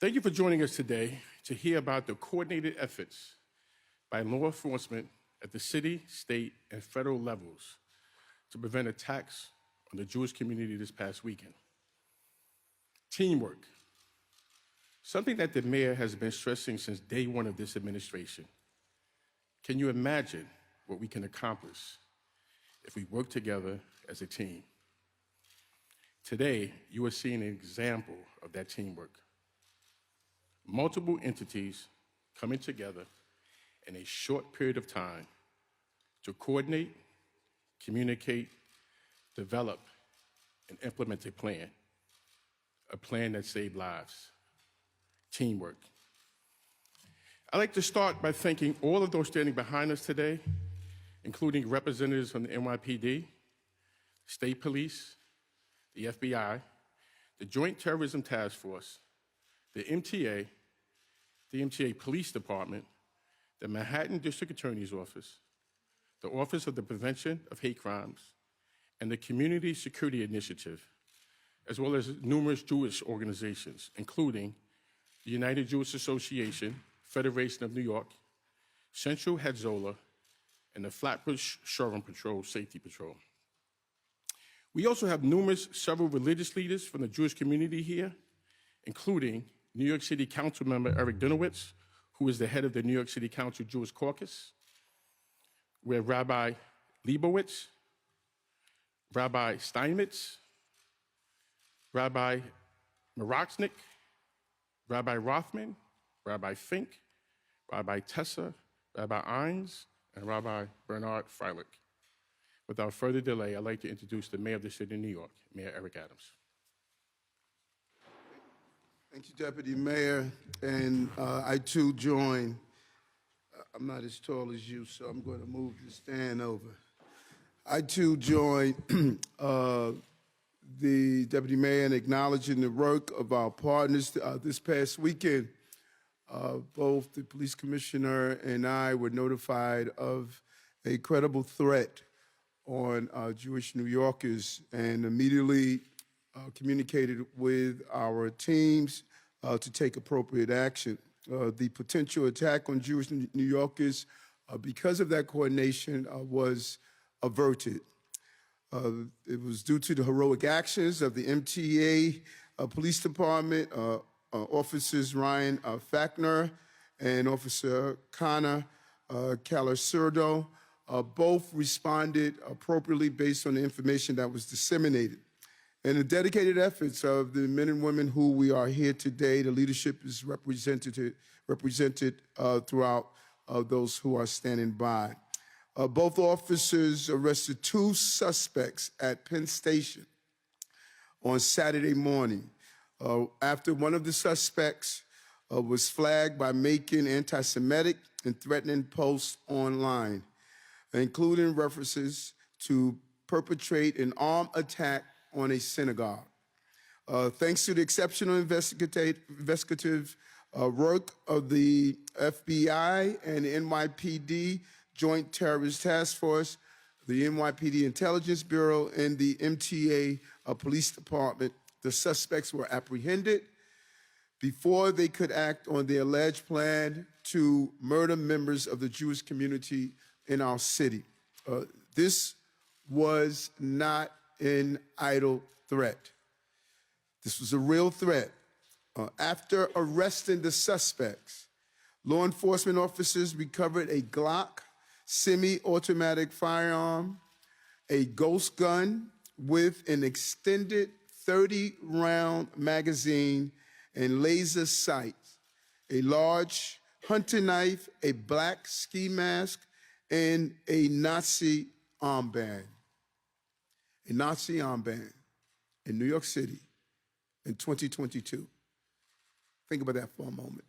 Thank you for joining us today to hear about the coordinated efforts by law enforcement at the city, state, and federal levels to prevent attacks on the Jewish community this past weekend. Teamwork, something that the mayor has been stressing since day one of this administration. Can you imagine what we can accomplish if we work together as a team? Today, you are seeing an example of that teamwork. Multiple entities coming together in a short period of time to coordinate, communicate, develop, and implement a plan that saved lives. Teamwork. I'd like to start by thanking all of those standing behind us today, including representatives from the NYPD, State Police, the FBI, the Joint Terrorism Task Force, the MTA Police Department, the Manhattan District Attorney's Office, the Office of the Prevention of Hate Crimes, and the Community Security Initiative, as well as numerous Jewish organizations, including the United Jewish Association, Federation of New York, Central Hatzolah, and the Flatbush Shore Patrol Safety Patrol. We also have several religious leaders from the Jewish community here, including New York City Council member Eric Adams, who is the head of the New York City Council Jewish Caucus. We have Rabbi Leibowitz, Rabbi Steinmetz, Rabbi Mirochnik, Rabbi Rothman, Rabbi Fink, Rabbi Tessa, Rabbi Ines, and Rabbi Bernard Freilich. Without further delay, I'd like to introduce the Mayor of the City of New York, Mayor Eric Adams. Thank you, Deputy Mayor. And I too join. I'm not as tall as you, so I'm going to move the stand over. I too join the Deputy Mayor in acknowledging the work of our partners this past weekend. Both the police commissioner and I were notified of a credible threat on Jewish New Yorkers and immediately communicated with our teams to take appropriate action. The potential attack on Jewish New Yorkers, because of that coordination, was averted. It was due to the heroic actions of the MTA Police Department, Officers Ryan Fackner and Officer Connor Calasurdo. Both responded appropriately based on the information that was disseminated. And the dedicated efforts of the men and women who we are here today, the leadership is represented throughout those who are standing by. Both officers arrested 2 suspects at Penn Station on Saturday morning after one of the suspects was flagged by making anti-Semitic and threatening posts online, including references to perpetrate an armed attack on a synagogue. Thanks to the exceptional investigative work of the FBI and the NYPD Joint Terrorist Task Force, the NYPD Intelligence Bureau, and the MTA Police Department, the suspects were apprehended before they could act on the alleged plan to murder members of the Jewish community in our city. This was not an idle threat. This was a real threat. After arresting the suspects, law enforcement officers recovered a Glock semi-automatic firearm, a ghost gun with an extended 30-round magazine and laser sights, a large hunting knife, a black ski mask, and a Nazi armband. A Nazi armband in New York City in 2022. Think about that for a moment.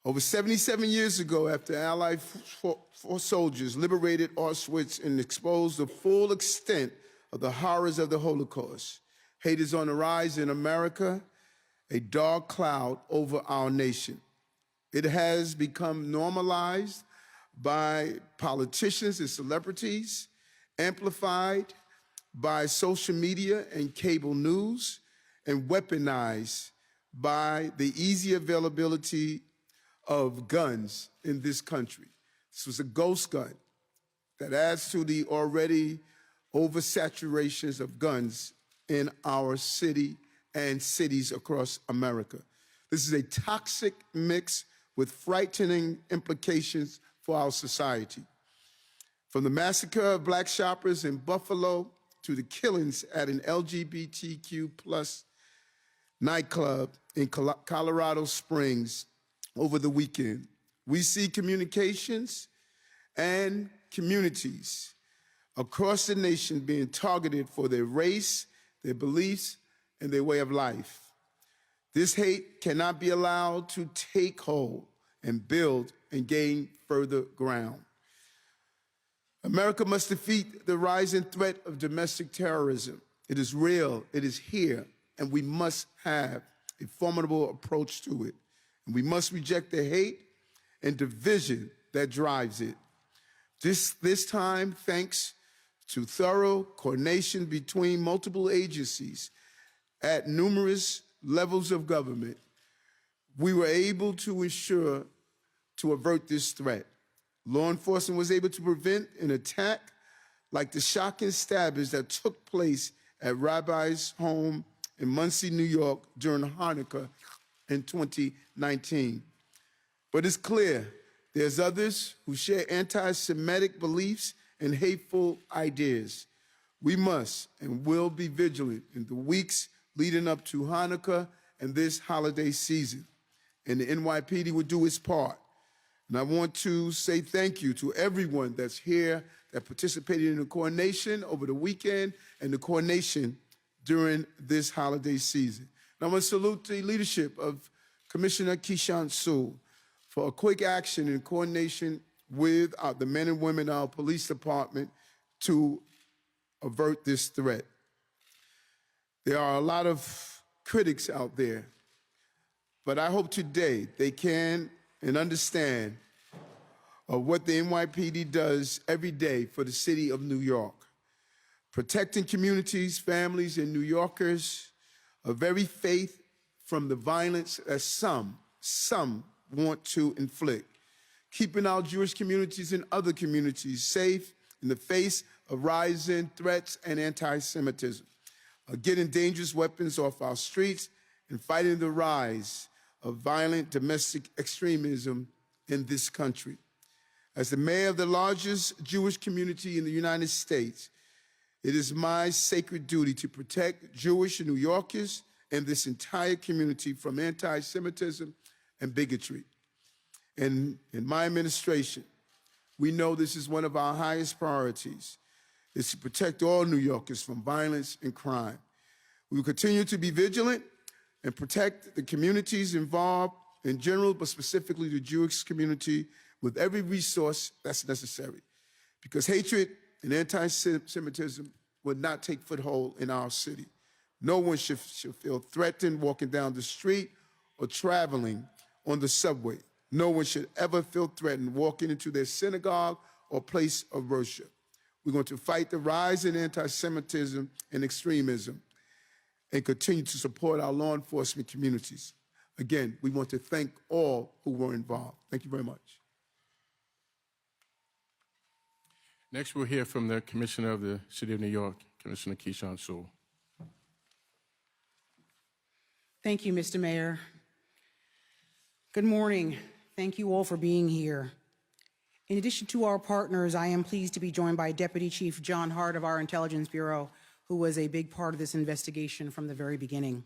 Over 77 years ago, after Allied force soldiers liberated Auschwitz and exposed the full extent of the horrors of the Holocaust, hate is on the rise in America, a dark cloud over our nation. It has become normalized by politicians and celebrities, amplified by social media and cable news, and weaponized by the easy availability of guns in this country. This was a ghost gun that adds to the already oversaturations of guns in our city and cities across America. This is a toxic mix with frightening implications for our society. From the massacre of black shoppers in Buffalo to the killings at an LGBTQ plus nightclub in Colorado Springs over the weekend, we see communications and communities across the nation being targeted for their race, their beliefs, and their way of life. This hate cannot be allowed to take hold and build and gain further ground. America must defeat the rising threat of domestic terrorism. It is real, it is here, and we must have a formidable approach to it. And we must reject the hate and division that drives it. This time, thanks to thorough coordination between multiple agencies at numerous levels of government, we were able to avert this threat. Law enforcement was able to prevent an attack like the shocking stabbings that took place at Rabbi's home in Muncie, New York during Hanukkah in 2019. But it's clear there's others who share anti-Semitic beliefs and hateful ideas. We must and will be vigilant in the weeks leading up to Hanukkah and this holiday season. And the NYPD will do its part. And I want to say thank you to everyone that's here that participated in the coordination over the weekend and the coordination during this holiday season. And I want to salute the leadership of Commissioner Keechant Sewell for a quick action in coordination with the men and women in our police department to avert this threat. There are a lot of critics out there, but I hope today they can and understand what the NYPD does every day for the city of New York. Protecting communities, families, and New Yorkers of very faith from the violence that some want to inflict. Keeping our Jewish communities and other communities safe in the face of rising threats and anti-Semitism. Getting dangerous weapons off our streets and fighting the rise of violent domestic extremism in this country. As the mayor of the largest Jewish community in the United States, it is my sacred duty to protect Jewish New Yorkers and this entire community from anti-Semitism and bigotry. And in my administration, we know this is one of our highest priorities, is to protect all New Yorkers from violence and crime. We will continue to be vigilant and protect the communities involved in general, but specifically the Jewish community, with every resource that's necessary. Because hatred and anti-Semitism would not take foothold in our city. No one should feel threatened walking down the street or traveling on the subway. No one should ever feel threatened walking into their synagogue or place of worship. We're going to fight the rise in anti-Semitism and extremism and continue to support our law enforcement communities. Again, we want to thank all who were involved. Thank you very much. Next, we'll hear from the Commissioner of the City of New York, Commissioner Keechant Sewell. Thank you, Mr. Mayor. Good morning. Thank you all for being here. In addition to our partners, I am pleased to be joined by Deputy Chief John Hart of our Intelligence Bureau, who was a big part of this investigation from the very beginning.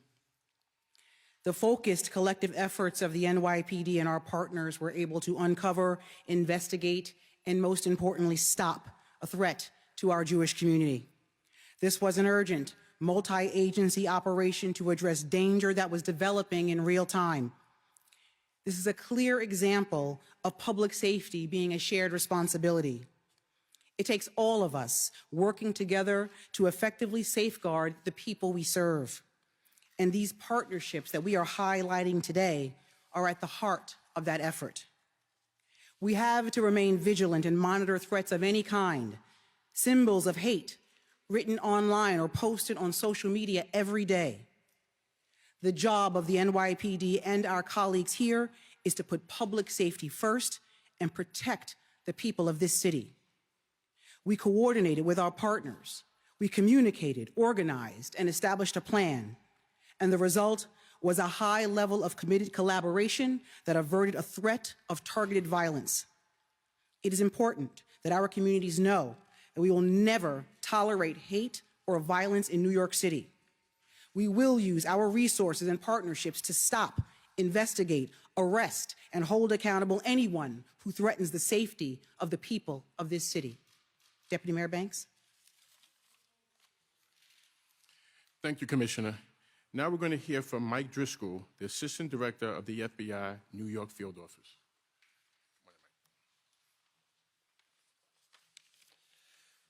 The focused collective efforts of the NYPD and our partners were able to uncover, investigate, and most importantly, stop a threat to our Jewish community. This was an urgent, multi-agency operation to address danger that was developing in real time. This is a clear example of public safety being a shared responsibility. It takes all of us working together to effectively safeguard the people we serve. And these partnerships that we are highlighting today are at the heart of that effort. We have to remain vigilant and monitor threats of any kind, symbols of hate written online or posted on social media every day. The job of the NYPD and our colleagues here is to put public safety first and protect the people of this city. We coordinated with our partners. We communicated, organized, and established a plan. And the result was a high level of committed collaboration that averted a threat of targeted violence. It is important that our communities know that we will never tolerate hate or violence in New York City. We will use our resources and partnerships to stop, investigate, arrest, and hold accountable anyone who threatens the safety of the people of this city. Deputy Mayor Banks? Thank you, Commissioner. Now we're going to hear from Mike Driscoll, the Assistant Director of the FBI New York Field Office.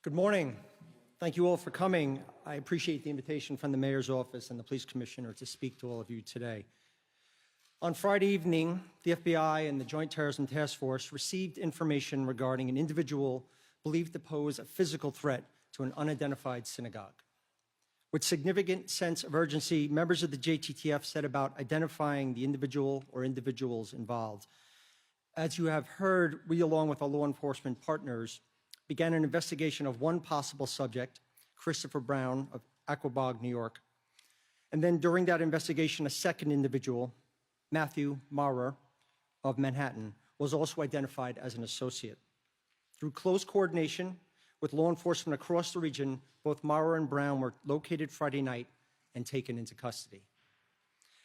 Good morning. Thank you all for coming. I appreciate the invitation from the Mayor's Office and the Police Commissioner to speak to all of you today. On Friday evening, the FBI and the Joint Terrorism Task Force received information regarding an individual believed to pose a physical threat to an unidentified synagogue. With significant sense of urgency, members of the JTTF set about identifying the individual or individuals involved. As you have heard, we, along with our law enforcement partners, began an investigation of one possible subject, Christopher Brown of Aquabog, New York. And then during that investigation, a second individual, Matthew Maurer of Manhattan, was also identified as an associate. Through close coordination with law enforcement across the region, both Maurer and Brown were located Friday night and taken into custody.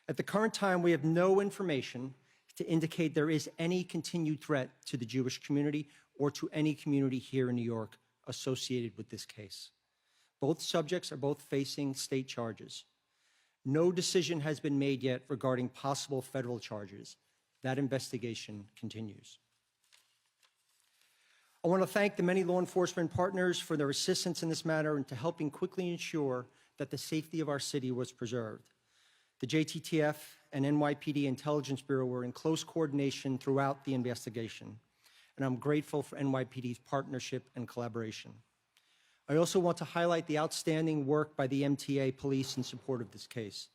At the current time, we have no information to indicate there is any continued threat to the Jewish community or to any community here in New York associated with this case. Both subjects are both facing state charges. No decision has been made yet regarding possible federal charges. That investigation continues. I want to thank the many law enforcement partners for their assistance in this matter and to helping quickly ensure that the safety of our city was preserved. The JTTF and NYPD Intelligence Bureau were in close coordination throughout the investigation, and I'm grateful for NYPD's partnership and collaboration. I also want to highlight the outstanding work by the MTA police in support of this case.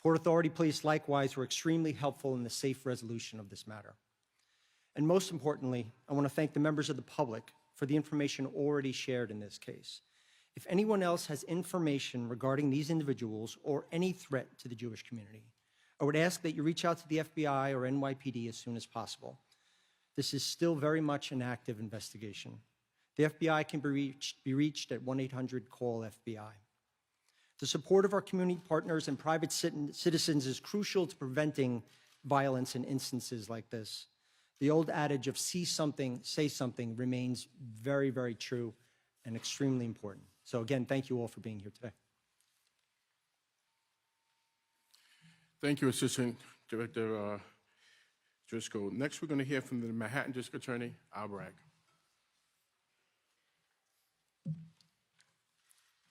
Port Authority police likewise were extremely helpful in the safe resolution of this matter. And most importantly, I want to thank the members of the public for the information already shared in this case. If anyone else has information regarding these individuals or any threat to the Jewish community, I would ask that you reach out to the FBI or NYPD as soon as possible. This is still very much an active investigation. The FBI can be reached at 1-800-CALL-FBI. The support of our community partners and private citizens is crucial to preventing violence in instances like this. The old adage of see something, say something remains very, very true and extremely important. So again, thank you all for being here today. Thank you, Assistant Director Driscoll. Next, we're going to hear from the Manhattan District Attorney, Al Bragg.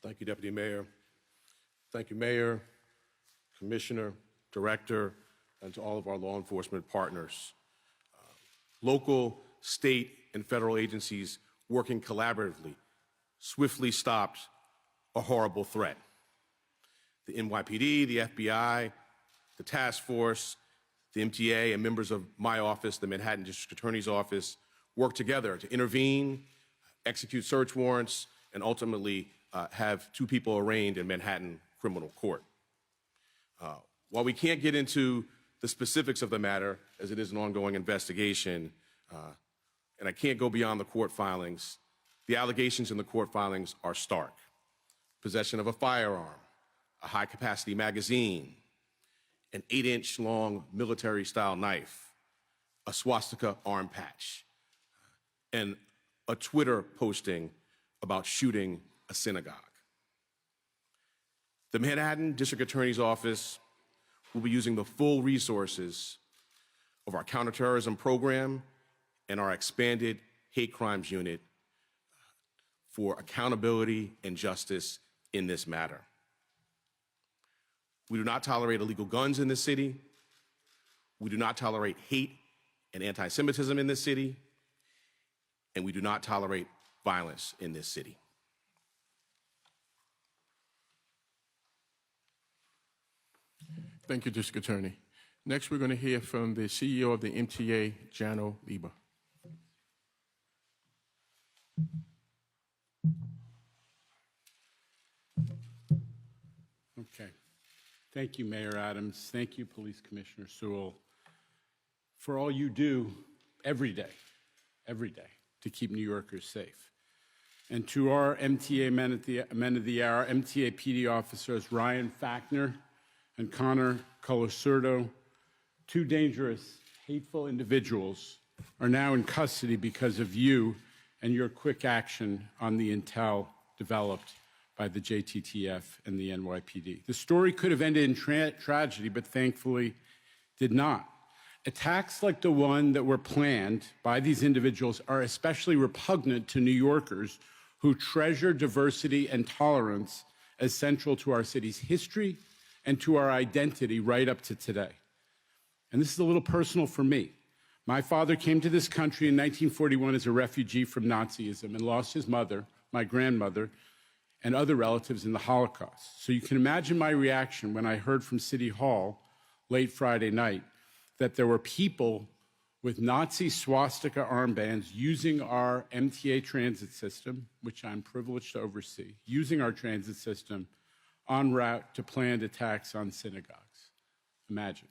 Thank you, Deputy Mayor. Thank you, Mayor, Commissioner, Director, and to all of our law enforcement partners. Local, state, and federal agencies working collaboratively swiftly stopped a horrible threat. The NYPD, the FBI, the task force, the MTA, and members of my office, the Manhattan District Attorney's Office, worked together to intervene, execute search warrants, and ultimately have 2 people arraigned in Manhattan criminal court. While we can't get into the specifics of the matter, as it is an ongoing investigation, and I can't go beyond the court filings, the allegations in the court filings are stark. Possession of a firearm, a high-capacity magazine, an 8-inch long military-style knife, a swastika arm patch, and a Twitter posting about shooting a synagogue. The Manhattan District Attorney's Office will be using the full resources of our counterterrorism program and our expanded hate crimes unit for accountability and justice in this matter. We do not tolerate illegal guns in this city. We do not tolerate hate and anti-Semitism in this city. And we do not tolerate violence in this city. Thank you, District Attorney. Next, we're going to hear from the CEO of the MTA, Jano Lieber. Okay. Thank you, Mayor Adams. Thank you, Police Commissioner Sewell, for all you do every day, to keep New Yorkers safe. And to our MTA men of the hour, MTA PD officers Ryan Fackner and Connor Colasurdo, two dangerous, hateful individuals, are now in custody because of you and your quick action on the intel developed by the JTTF and the NYPD. The story could have ended in tragedy, but thankfully did not. Attacks like the one that were planned by these individuals are especially repugnant to New Yorkers who treasure diversity and tolerance as central to our city's history and to our identity right up to today. And this is a little personal for me. My father came to this country in 1941 as a refugee from Nazism and lost his mother, my grandmother, and other relatives in the Holocaust. So you can imagine my reaction when I heard from City Hall late Friday night that there were people with Nazi swastika armbands using our MTA transit system, which I'm privileged to oversee, using our transit system en route to planned attacks on synagogues. Imagine.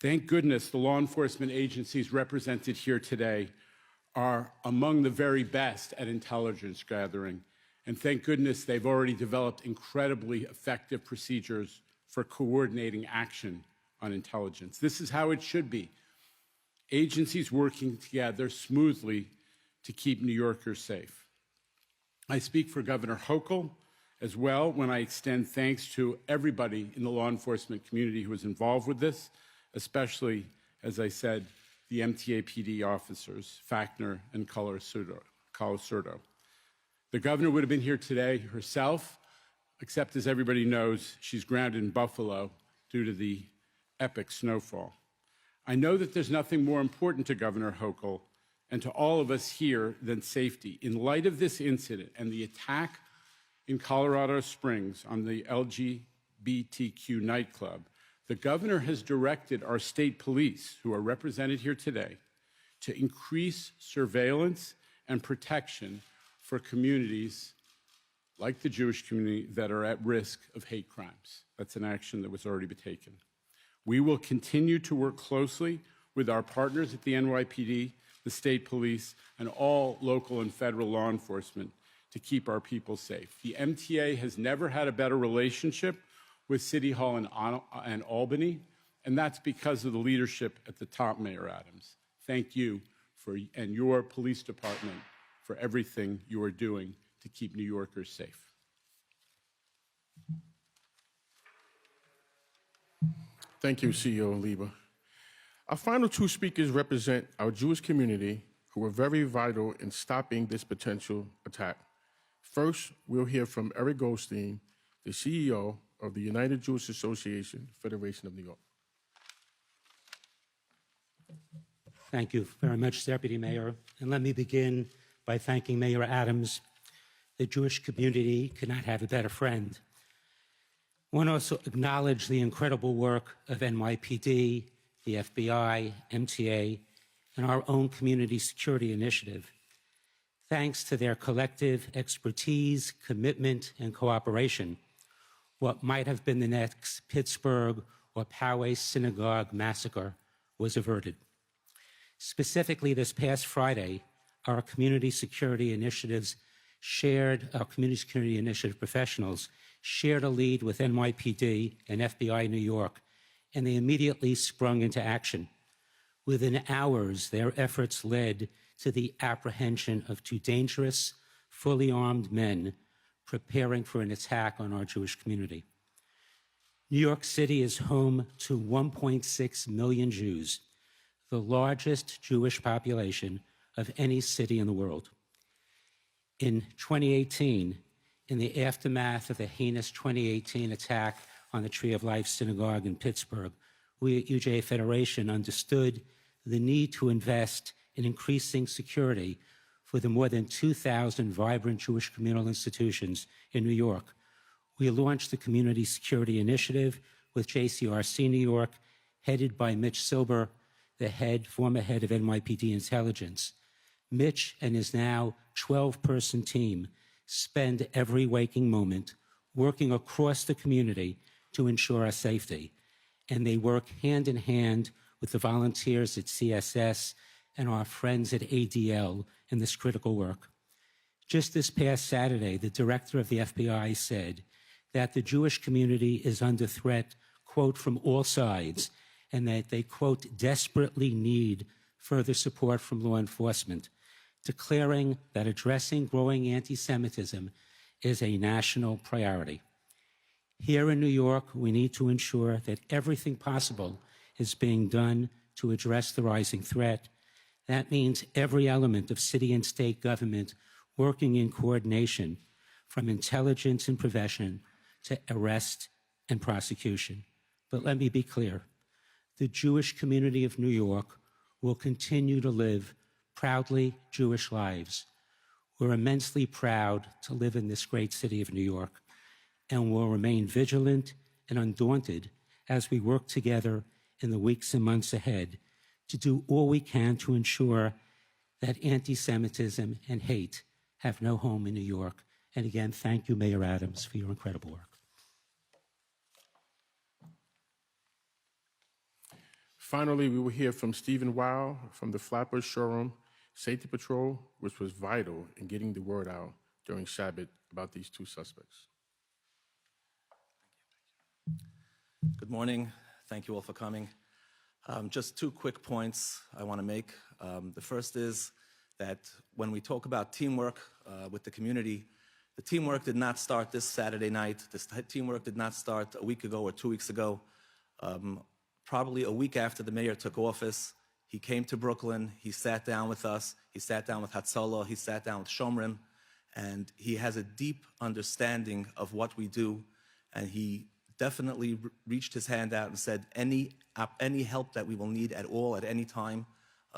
Thank goodness the law enforcement agencies represented here today are among the very best at intelligence gathering. And thank goodness they've already developed incredibly effective procedures for coordinating action on intelligence. This is how it should be. Agencies working together smoothly to keep New Yorkers safe. I speak for Governor Hochul as well when I extend thanks to everybody in the law enforcement community who was involved with this, especially, as I said, the MTA PD officers, Fackner and Colasurdo. The governor would have been here today herself, except as everybody knows, she's grounded in Buffalo due to the epic snowfall. I know that there's nothing more important to Governor Hochul and to all of us here than safety. In light of this incident and the attack in Colorado Springs on the LGBTQ nightclub, the governor has directed our state police, who are represented here today, to increase surveillance and protection for communities like the Jewish community that are at risk of hate crimes. That's an action that was already taken. We will continue to work closely with our partners at the NYPD, the state police, and all local and federal law enforcement to keep our people safe. The MTA has never had a better relationship with City Hall and Albany, and that's because of the leadership at the top, Mayor Adams. Thank you and your police department for everything you are doing to keep New Yorkers safe. Thank you, CEO Lieber. Our final two speakers represent our Jewish community who were very vital in stopping this potential attack. First, we'll hear from Eric Goldstein, the CEO of the United Jewish Association, Federation of New York. Thank you very much, Deputy Mayor. And let me begin by thanking Mayor Adams. The Jewish community could not have a better friend. I want to also acknowledge the incredible work of NYPD, the FBI, MTA, and our own community security initiative. Thanks to their collective expertise, commitment, and cooperation, what might have been the next Pittsburgh or Poway synagogue massacre was averted. Specifically, this past Friday, our community security initiative professionals shared a lead with NYPD and FBI New York, and they immediately sprung into action. Within hours, their efforts led to the apprehension of two dangerous, fully armed men preparing for an attack on our Jewish community. New York City is home to 1.6 million Jews, the largest Jewish population of any city in the world. In 2018, in the aftermath of the heinous 2018 attack on the Tree of Life Synagogue in Pittsburgh, we at UJA Federation understood the need to invest in increasing security for the more than 2,000 vibrant Jewish communal institutions in New York. We launched the Community Security Initiative, with JCRC New York, headed by Mitch Silber, the former head of NYPD Intelligence. Mitch and his now 12-person team spend every waking moment working across the community to ensure our safety. And they work hand in hand with the volunteers at CSS and our friends at ADL in this critical work. Just this past Saturday, the director of the FBI said that the Jewish community is under threat, quote, from all sides, and that they, quote, desperately need further support from law enforcement, declaring that addressing growing anti-Semitism is a national priority. Here in New York, we need to ensure that everything possible is being done to address the rising threat. That means every element of city and state government working in coordination, from intelligence and prevention to arrest and prosecution. But let me be clear, the Jewish community of New York will continue to live proudly Jewish lives. We're immensely proud to live in this great city of New York, and will remain vigilant and undaunted as we work together in the weeks and months ahead to do all we can to ensure that anti-Semitism and hate have no home in New York. And again, thank you, Mayor Adams, for your incredible work. Finally, we will hear from Stephen Weil from the Flatbush Showroom Safety Patrol, which was vital in getting the word out during Shabbat about these two suspects. Good morning. Thank you all for coming. Just two quick points I want to make. The first is that when we talk about teamwork with the community, the teamwork did not start this Saturday night. This teamwork did not start a week ago or 2 weeks ago. Probably a week after the mayor took office, he came to Brooklyn, he sat down with us, he sat down with Hatzalah, he sat down with Shomrim, and he has a deep understanding of what we do, and he definitely reached his hand out and said, any help that we will need at all, at any time,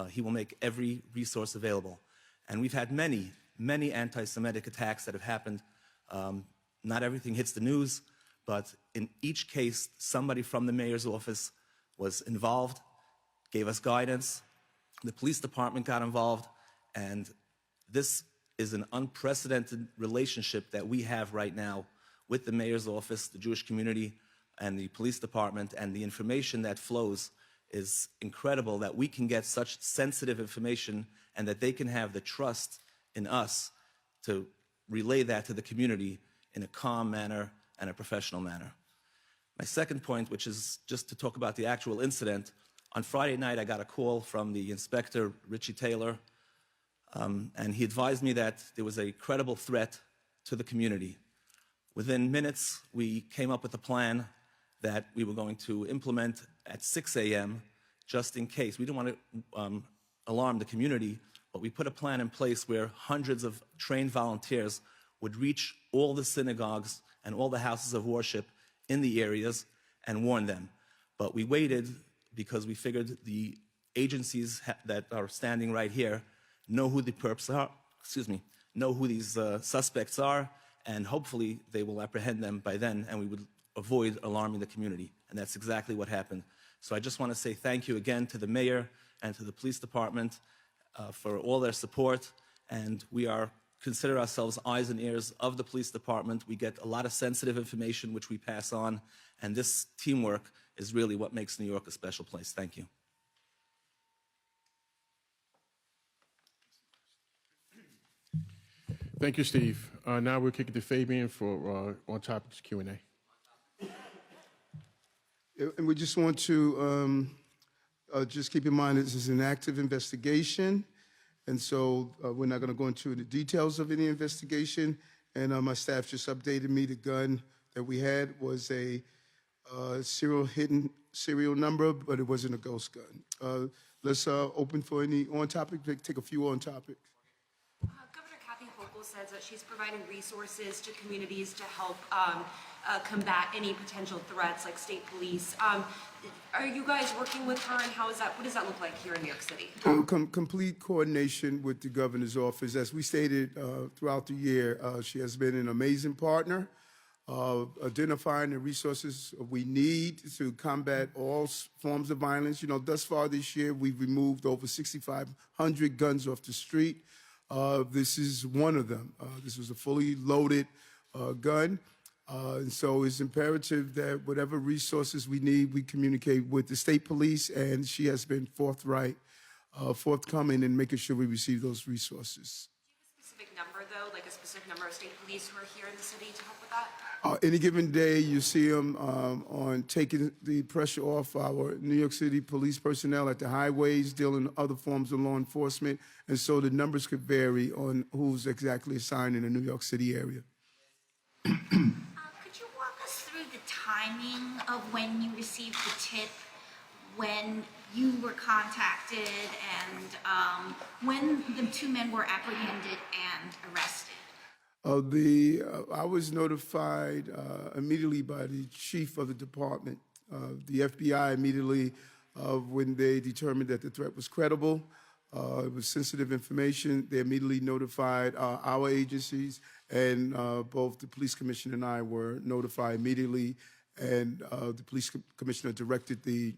he will make every resource available. And we've had many, many anti-Semitic attacks that have happened. Not everything hits the news, but in each case, somebody from the mayor's office was involved, gave us guidance, the police department got involved, and this is an unprecedented relationship that we have right now with the mayor's office, the Jewish community, and the police department, and the information that flows is incredible that we can get such sensitive information and that they can have the trust in us to relay that to the community in a calm manner and a professional manner. My second point, which is just to talk about the actual incident, on Friday night I got a call from the inspector, Richie Taylor, and he advised me that there was a credible threat to the community. Within minutes, we came up with a plan that we were going to implement at 6 a.m. just in case. We didn't want to alarm the community, but we put a plan in place where hundreds of trained volunteers would reach all the synagogues and all the houses of worship in the areas and warn them. But we waited because we figured the agencies that are standing right here know who the perps are, know who these suspects are, and hopefully they will apprehend them by then and we would avoid alarming the community. And that's exactly what happened. So I just want to say thank you again to the mayor and to the police department for all their support. And we consider ourselves eyes and ears of the police department. We get a lot of sensitive information which we pass on. And this teamwork is really what makes New York a special place. Thank you. Thank you, Steve. Now we'll kick it to Fabian for on-topic Q&A. And we just want to just keep in mind this is an active investigation, and so we're not going to go into the details of any investigation. And my staff just updated me. The gun that we had was a hidden serial number, but it wasn't a ghost gun. Let's open for any on-topic. Take a few on-topics. Governor Kathy Hochul says that she's providing resources to communities to help combat any potential threats like state police. Are you guys working with her, and what does that look like here in New York City? Complete coordination with the governor's office. As we stated throughout the year, she has been an amazing partner. identifying the resources we need to combat all forms of violence. You know, thus far this year, we've removed over 6,500 guns off the street. This is one of them. This was a fully loaded gun. And so it's imperative that whatever resources we need, we communicate with the state police, and she has been forthcoming in making sure we receive those resources. Do you have a specific number, though, like a specific number of state police who are here in the city to help with that? Any given day, you see them on taking the pressure off our New York City police personnel at the highways, dealing with other forms of law enforcement, and so the numbers could vary on who's exactly assigned in the New York City area. Could you walk us through the timing of when you received the tip, when you were contacted, and when the two men were apprehended and arrested? I was notified immediately by the chief of the department, the FBI immediately when they determined that the threat was credible. It was sensitive information. They immediately notified our agencies, and both the police commissioner and I were notified immediately, and the police commissioner directed the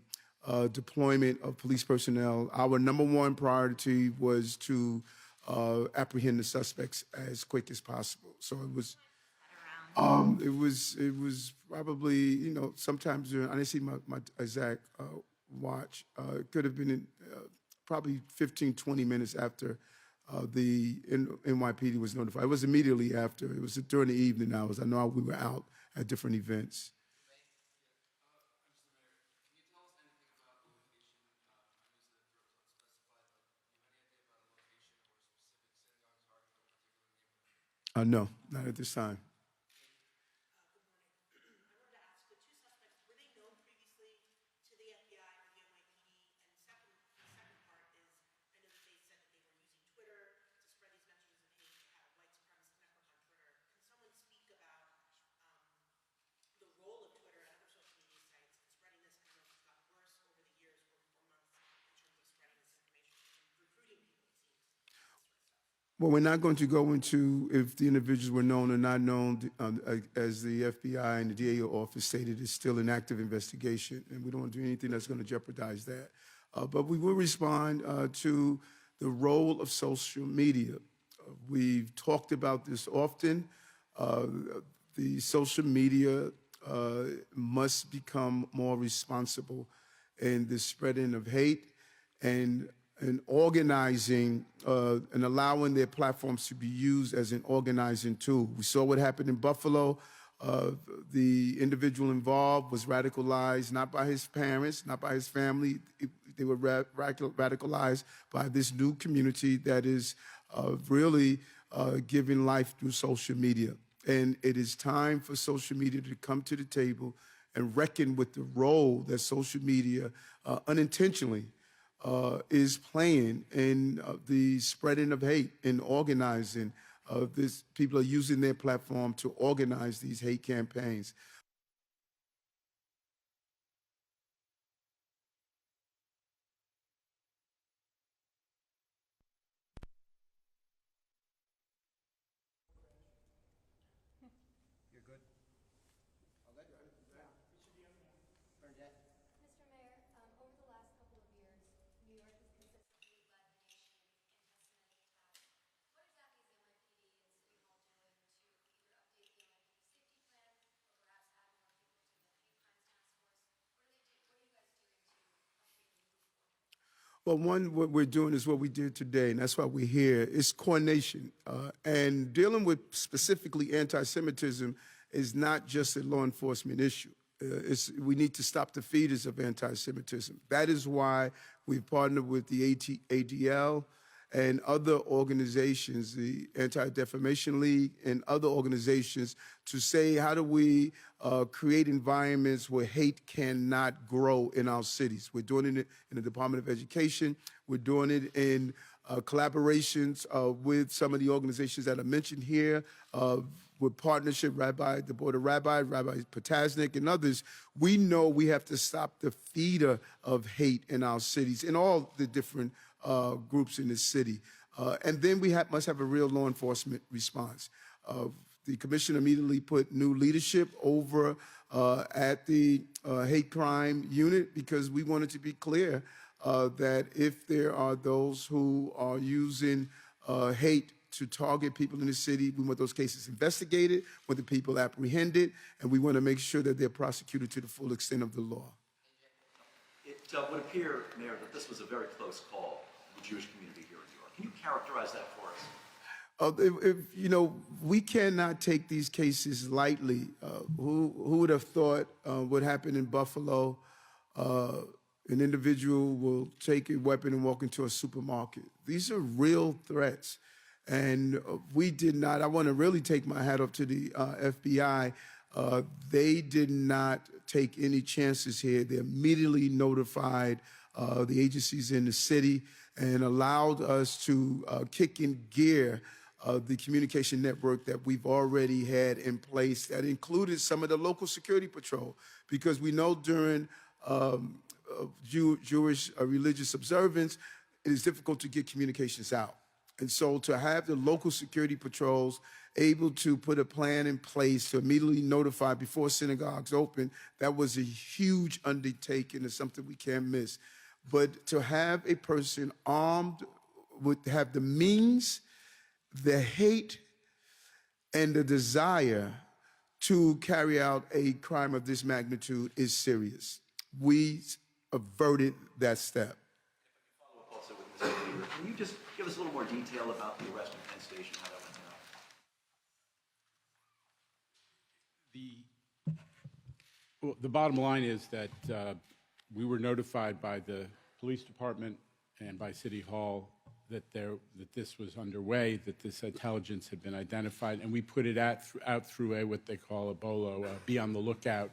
deployment of police personnel. Our number one priority was to apprehend the suspects as quick as possible. So it was probably, you know, sometimes I didn't see my exact watch. It could have been probably 15, 20 minutes after the NYPD was notified. It was immediately after. It was during the evening hours. I know we were out at different events. No, not at this time. Well, we're not going to go into if the individuals were known or not known. As the FBI and the DA office stated, it's still an active investigation, and we don't want to do anything that's going to jeopardize that. But we will respond to the role of social media. We've talked about this often. The social media must become more responsible in the spreading of hate and organizing and allowing their platforms to be used as an organizing tool. We saw what happened in Buffalo. The individual involved was radicalized not by his parents, not by his family. They were radicalized by this new community that is really giving life through social media. And it is time for social media to come to the table and reckon with the role that social media unintentionally is playing in the spreading of hate and organizing. People are using their platform to organize these hate campaigns. Mr. Mayor, over the last couple of years, New York has consistently led the nation in testimony attacks. What exactly is the NYPD and City Hall doing to either update the NYPD safety plan or perhaps add more people to the hate crimes task force? What are you guys doing to update the moving forward? Well, what we're doing is what we did today, and that's why we're here. It's coordination. And dealing with specifically anti-Semitism is not just a law enforcement issue. We need to stop the feeders of anti-Semitism. That is why we've partnered with the ADL and other organizations, the Anti-Defamation League and other organizations, to say, how do we create environments where hate cannot grow in our cities? We're doing it in the Department of Education. We're doing it in collaborations with some of the organizations that are mentioned here, with partnership, the Board of Rabbis, Rabbi Potasnik, and others. We know we have to stop the feeder of hate in our cities, in all the different groups in the city. And then we must have a real law enforcement response. The commission immediately put new leadership over at the hate crime unit because we wanted to be clear that if there are those who are using hate to target people in the city, we want those cases investigated, we want the people apprehended, and we want to make sure that they're prosecuted to the full extent of the law. It would appear, Mayor, that this was a very close call in the Jewish community here in New York. Can you characterize that for us? We cannot take these cases lightly. Who would have thought what happened in Buffalo? An individual will take a weapon and walk into a supermarket. These are real threats. And we did not, I want to really take my hat off to the FBI. They did not take any chances here. They immediately notified the agencies in the city and allowed us to kick in gear the communication network that we've already had in place that included some of the local security patrol, because we know during Jewish religious observance, it is difficult to get communications out. And so to have the local security patrols able to put a plan in place to immediately notify before synagogues open, that was a huge undertaking and something we can't miss. But to have a person armed have the means, the hate, and the desire to carry out a crime of this magnitude is serious. We averted that step. Follow up also with Mr. Weaver. Can you just give us a little more detail about the arrest in Penn Station, how that went down? The bottom line is that we were notified by the police department and by City Hall that this was underway, that this intelligence had been identified, and we put it out through what they call a BOLO, be on the lookout,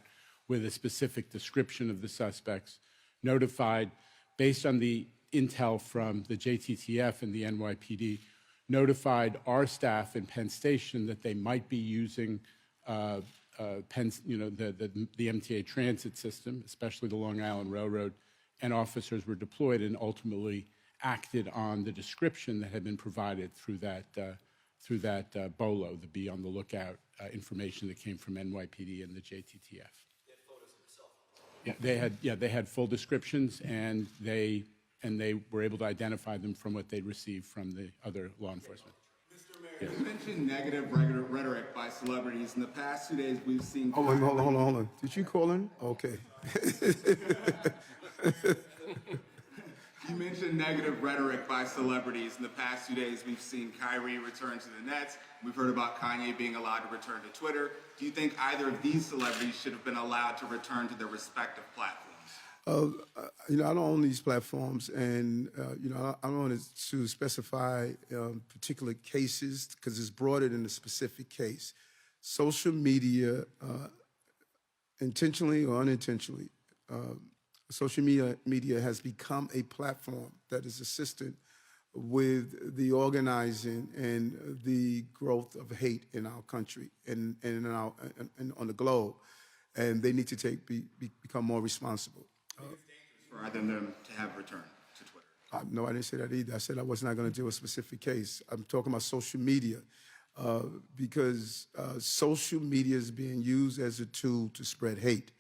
with a specific description of the suspects, notified based on the intel from the JTTF and the NYPD, notified our staff in Penn Station that they might be using the MTA transit system, especially the Long Island Railroad, and officers were deployed and ultimately acted on the description that had been provided through that BOLO, the be on the lookout information that came from NYPD and the JTTF. Yeah, they had full descriptions, and they were able to identify them from what they'd received from the other law enforcement. Mr. Mayor, you mentioned negative rhetoric by celebrities. In the past 2 days, we've seen... Hold on. Did you call in? Okay. You mentioned negative rhetoric by celebrities. In the past 2 days, we've seen Kyrie return to the Nets. We've heard about Kanye being allowed to return to Twitter. Do you think either of these celebrities should have been allowed to return to their respective platforms? I don't own these platforms, and I don't want to specify particular cases because it's broader than a specific case. Social media, intentionally or unintentionally, social media has become a platform that is assistant with the organizing and the growth of hate in our country and on the globe, and they need to become more responsible. For either of them to have returned to Twitter? No, I didn't say that either. I said I was not going to do a specific case. I'm talking about social media because social media is being used as a tool to spread hate.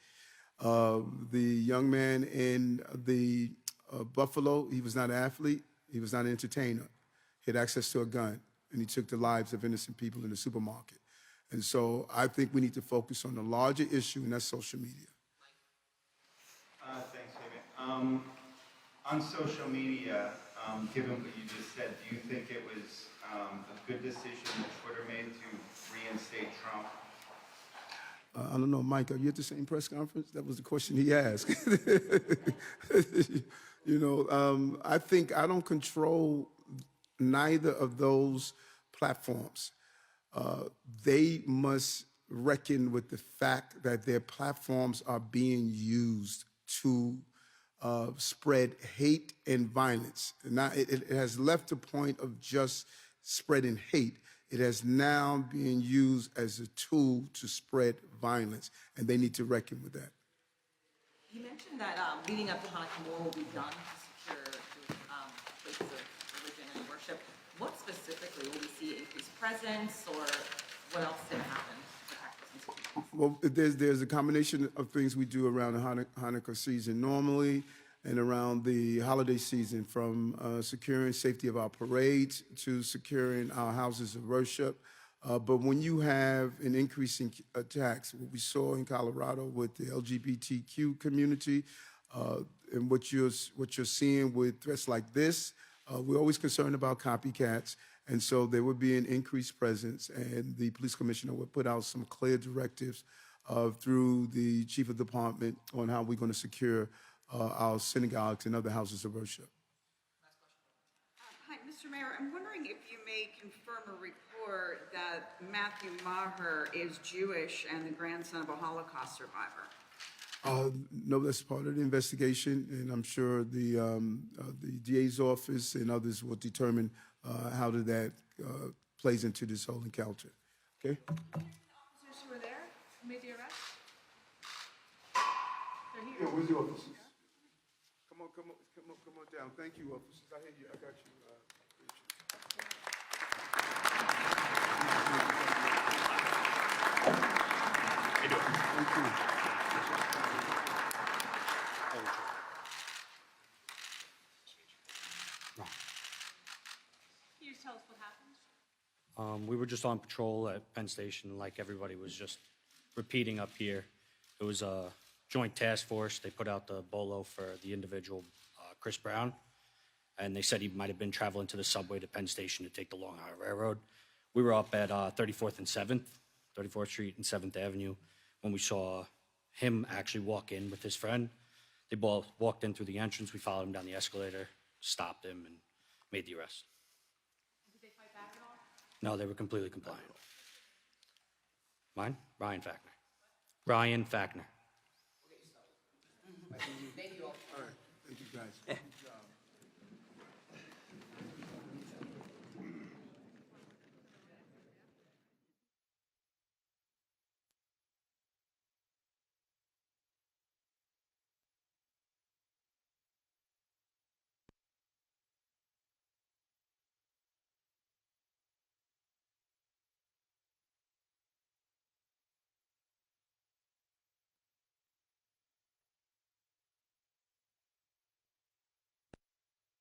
The young man in the Buffalo, he was not an athlete. He was not an entertainer. He had access to a gun, and he took the lives of innocent people in the supermarket. And so I think we need to focus on the larger issue, and that's social media. Thanks, David. On social media, given what you just said, do you think it was a good decision that Twitter made to reinstate Trump? I don't know, Mike, are you at the same press conference? That was the question he asked. I think I don't control neither of those platforms. They must reckon with the fact that their platforms are being used to spread hate and violence. Now, it has left the point of just spreading hate. It has now been used as a tool to spread violence, and they need to reckon with that. You mentioned that leading up to Hanukkah, more will be done to secure places of religion and worship. What specifically? Will we see increased presence, or what else did happen to protect those institutions? Well, there's a combination of things we do around the Hanukkah season normally and around the holiday season, from securing safety of our parades to securing our houses of worship. But when you have an increasing attacks, what we saw in Colorado with the LGBTQ community, and what you're seeing with threats like this, we're always concerned about copycats. And so there would be an increased presence, and the police commissioner would put out some clear directives through the chief of department on how we're going to secure our synagogues and other houses of worship. Hi, Mr. Mayor. I'm wondering if you may confirm or report that Matthew Maher is Jewish and the grandson of a Holocaust survivor. No, that's part of the investigation, and I'm sure the DA's office and others will determine how that plays into this whole encounter. Okay? Officers who were there who made the arrest? They're here. Yeah, where's the officers? Come on down. Thank you, officers. I hear you. I got you. How you doing? Thank you. Can you just tell us what happened? We were just on patrol at Penn Station, like everybody was just repeating up here. It was a joint task force. They put out the bolo for the individual, Chris Brown, and they said he might have been traveling to the subway to Penn Station to take the Long Island Railroad. We were up at 34th and 7th, 34th Street and 7th Avenue, when we saw him actually walk in with his friend. They both walked in through the entrance. We followed him down the escalator, stopped him, and made the arrest. Did they fight back at all? No, they were completely compliant. Mine? Ryan Fackner. Ryan Fackner. All right. Thank you, guys.